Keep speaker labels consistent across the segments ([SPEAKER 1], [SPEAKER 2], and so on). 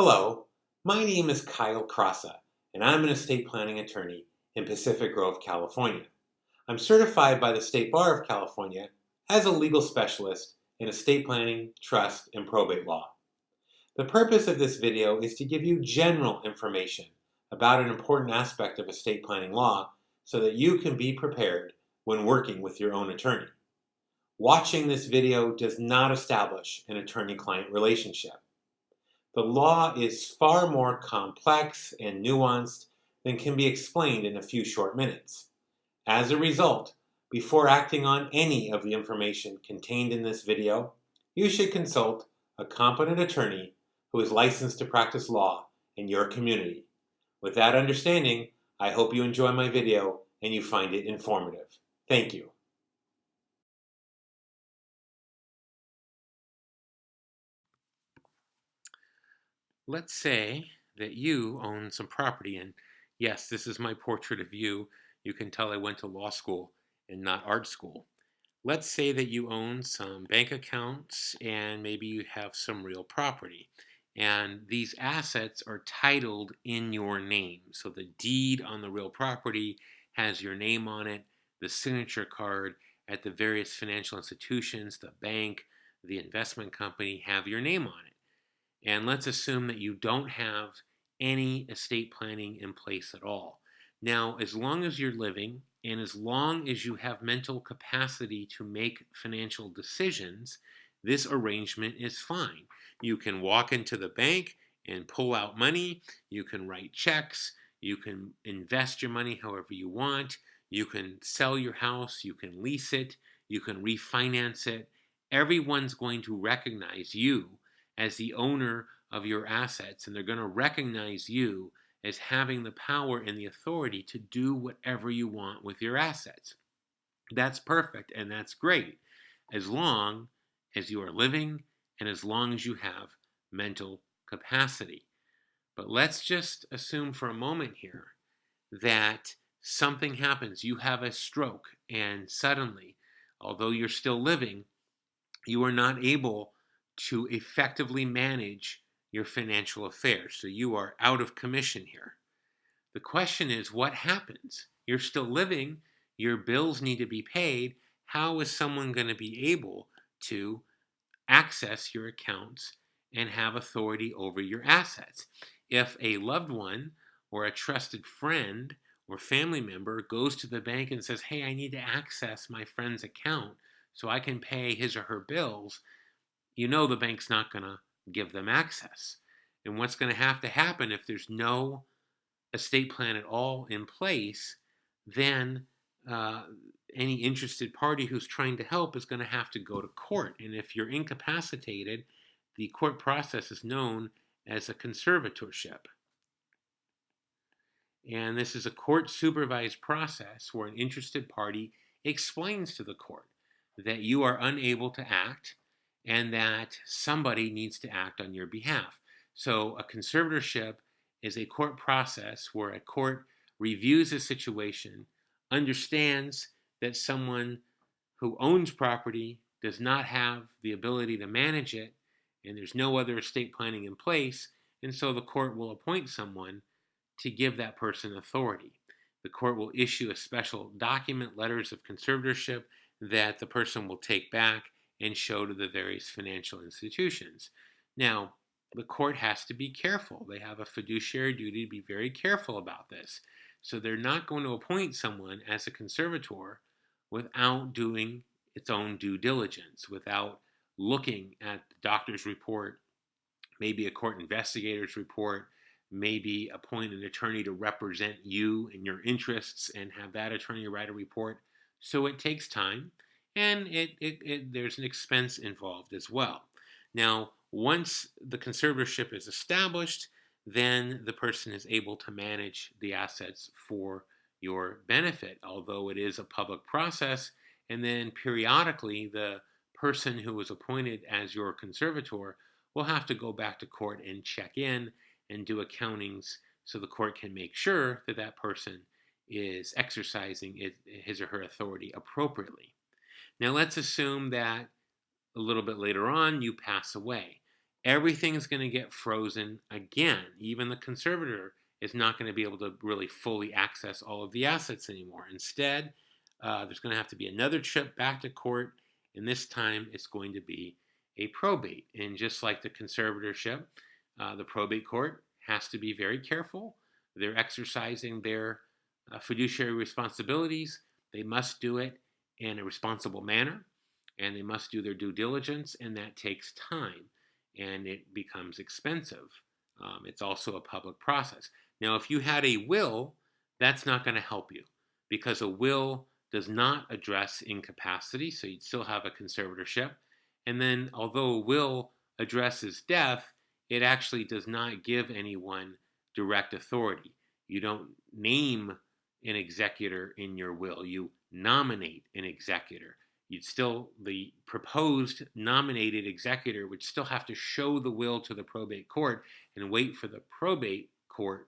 [SPEAKER 1] Hello, my name is Kyle Crassa, and I'm an estate planning attorney in Pacific Grove, California. I'm certified by the State Bar of California as a legal specialist in estate planning, trust, and probate law. The purpose of this video is to give you general information about an important aspect of estate planning law so that you can be prepared when working with your own attorney. Watching this video does not establish an attorney-client relationship. The law is far more complex and nuanced than can be explained in a few short minutes. As a result, before acting on any of the information contained in this video, you should consult a competent attorney who is licensed to practice law in your community. With that understanding, I hope you enjoy my video and you find it informative. Thank you. Let's say that you own some property, and yes, this is my portrait of you. You can tell I went to law school and not art school. Let's say that you own some bank accounts and maybe you have some real property. And these assets are titled in your name. So the deed on the real property has your name on it, the signature card at the various financial institutions, the bank, the investment company have your name on it. And let's assume that you don't have any estate planning in place at all. Now, as long as you're living and as long as you have mental capacity to make financial decisions, this arrangement is fine. You can walk into the bank and pull out money. You can write checks. You can invest your money however you want. You can sell your house. You can lease it. You can refinance it. Everyone's going to recognize you as the owner of your assets, and they're going to recognize you as having the power and the authority to do whatever you want with your assets. That's perfect and that's great as long as you are living and as long as you have mental capacity. But let's just assume for a moment here that something happens. You have a stroke, and suddenly, although you're still living, you are not able to effectively manage your financial affairs. So you are out of commission here. The question is, what happens? You're still living, your bills need to be paid. How is someone going to be able to access your accounts and have authority over your assets? If a loved one or a trusted friend or family member goes to the bank and says, hey, I need to access my friend's account so I can pay his or her bills, you know the bank's not going to give them access. And what's going to happen if there's no estate plan at all in place, then any interested party who's trying to help is going to have to go to court. And if you're incapacitated, the court process is known as a conservatorship. And this is a court-supervised process where an interested party explains to the court that you are unable to act and that somebody needs to act on your behalf. So a conservatorship is a court process where a court reviews a situation, understands that someone who owns property does not have the ability to manage it, and there's no other estate planning in place, and so the court will appoint someone to give that person authority. The court will issue a special document, letters of conservatorship, that the person will take back and show to the various financial institutions. Now, the court has to be careful. They have a fiduciary duty to be very careful about this. So they're not going to appoint someone as a conservator without doing its own due diligence, without looking at the doctor's report, maybe a court investigator's report, maybe appoint an attorney to represent you and your interests and have that attorney write a report. So it takes time, and there's an expense involved as well. Now, once the conservatorship is established, then the person is able to manage the assets for your benefit, although it is a public process. And then periodically, the person who was appointed as your conservator will have to go back to court and check in and do accountings so the court can make sure that that person is exercising his or her authority appropriately. Now let's assume that a little bit later on you pass away everything's going to get frozen again. Even the conservator is not going to be able to really fully access all of the assets anymore. Instead, there's going to have to be another trip back to court, and this time it's going to be a probate. And just like the conservatorship, the probate court has to be very careful. They're exercising their fiduciary responsibilities. They must do it in a responsible manner, and they must do their due diligence, and that takes time and it becomes expensive. It's also a public process. Now, if you had a will, that's not going to help you because a will does not address incapacity, so you'd still have a conservatorship. And then, although a will addresses death, it actually does not give anyone direct authority. You don't name an executor in your will, you nominate an executor. The proposed nominated executor would still have to show the will to the probate court and wait for the probate court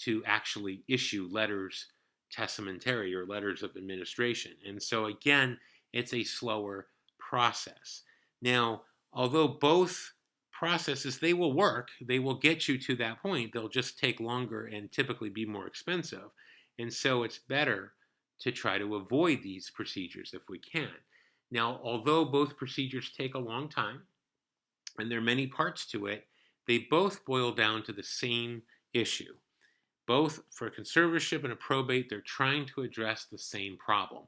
[SPEAKER 1] to actually issue letters testamentary or letters of administration. And so again, it's a slower process. Now, although both processes, they will work, they will get you to that point, they'll just take longer and typically be more expensive. And so it's better to try to avoid these procedures if we can. Now, although both procedures take a long time and there are many parts to it, they both boil down to the same issue. Both for a conservatorship and a probate, they're trying to address the same problem.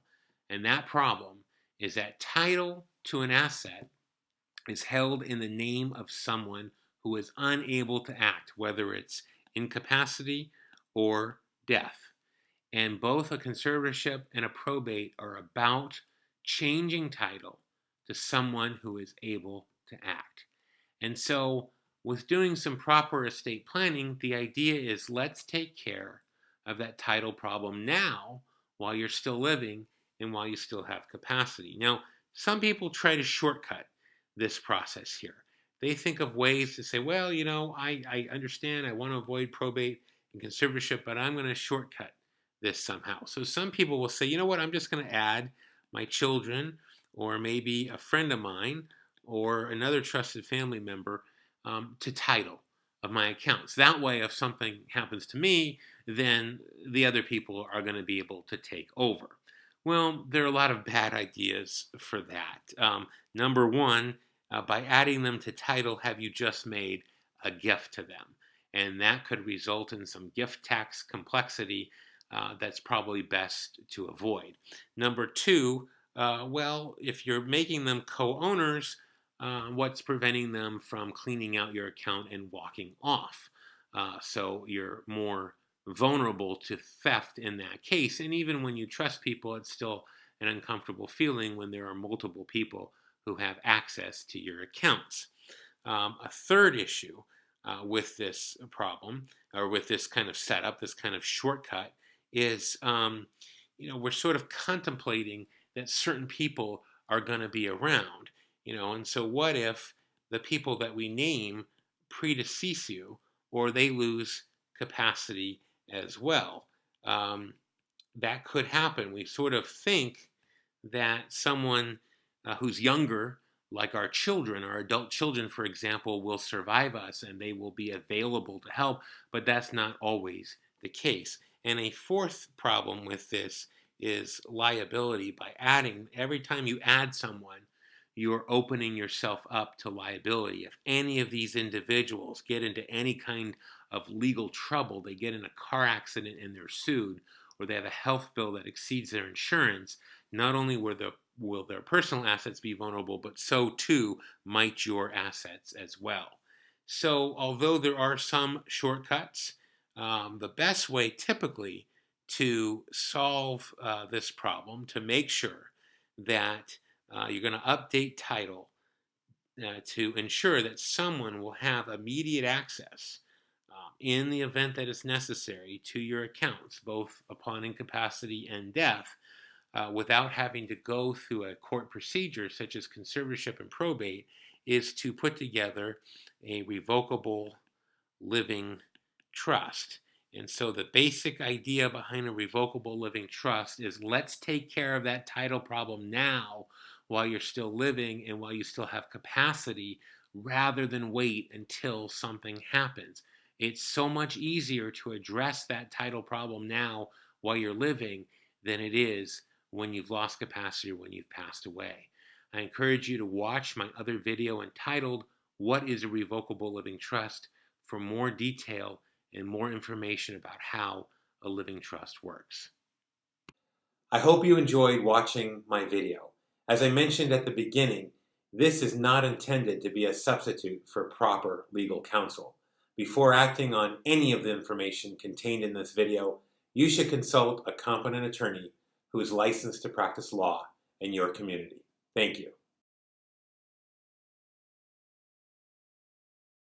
[SPEAKER 1] And that problem is that title to an asset is held in the name of someone who is unable to act, whether it's incapacity or death. And both a conservatorship and a probate are about changing title to someone who is able to act. And so, with doing some proper estate planning, the idea is let's take care of that title problem now while you're still living and while you still have capacity. Now, some people try to shortcut this process here. They think of ways to say, well, I understand, I want to avoid probate and conservatorship, but I'm going to shortcut this somehow. So some people will say, you know what, I'm just going to add my children or maybe a friend of mine or another trusted family member to title of my accounts. That way, if something happens to me, then the other people are going to be able to take over. Well, there are a lot of bad ideas for that. Number one, by adding them to title, have you just made a gift to them? And that could result in some gift tax complexity that's probably best to avoid. Number two, if you're making them co-owners, what's preventing them from cleaning out your account and walking off? So you're more vulnerable to theft in that case. And even when you trust people, it's still an uncomfortable feeling when there are multiple people who have access to your accounts. A third issue with this problem, or with this kind of setup, this kind of shortcut, is we're sort of contemplating that certain people are going to be around, and so what if the people that we name predecease you or they lose capacity as well? That could happen. We sort of think that someone who's younger, like our children, our adult children, for example, will survive us and they will be available to help, but that's not always the case. And a fourth problem with this is liability. By adding, every time you add someone, you're opening yourself up to liability. If any of these individuals get into any kind of legal trouble, they get in a car accident and they're sued, or they have a health bill that exceeds their insurance, not only will their personal assets be vulnerable, but so too might your assets as well. So although there are some shortcuts, the best way typically to solve this problem, to make sure that you're going to update title to ensure that someone will have immediate access in the event that it's necessary to your accounts, both upon incapacity and death, without having to go through a court procedure such as conservatorship and probate, is to put together a revocable living trust. And so the basic idea behind a revocable living trust is let's take care of that title problem now while you're still living and while you still have capacity rather than wait until something happens. It's so much easier to address that title problem now while you're living than it is when you've lost capacity or when you've passed away. I encourage you to watch my other video entitled, What is a Revocable Living Trust, for more detail and more information about how a living trust works. I hope you enjoyed watching my video. As I mentioned at the beginning, this is not intended to be a substitute for proper legal counsel. Before acting on any of the information contained in this video, you should consult a competent attorney who is licensed to practice law in your community. Thank you.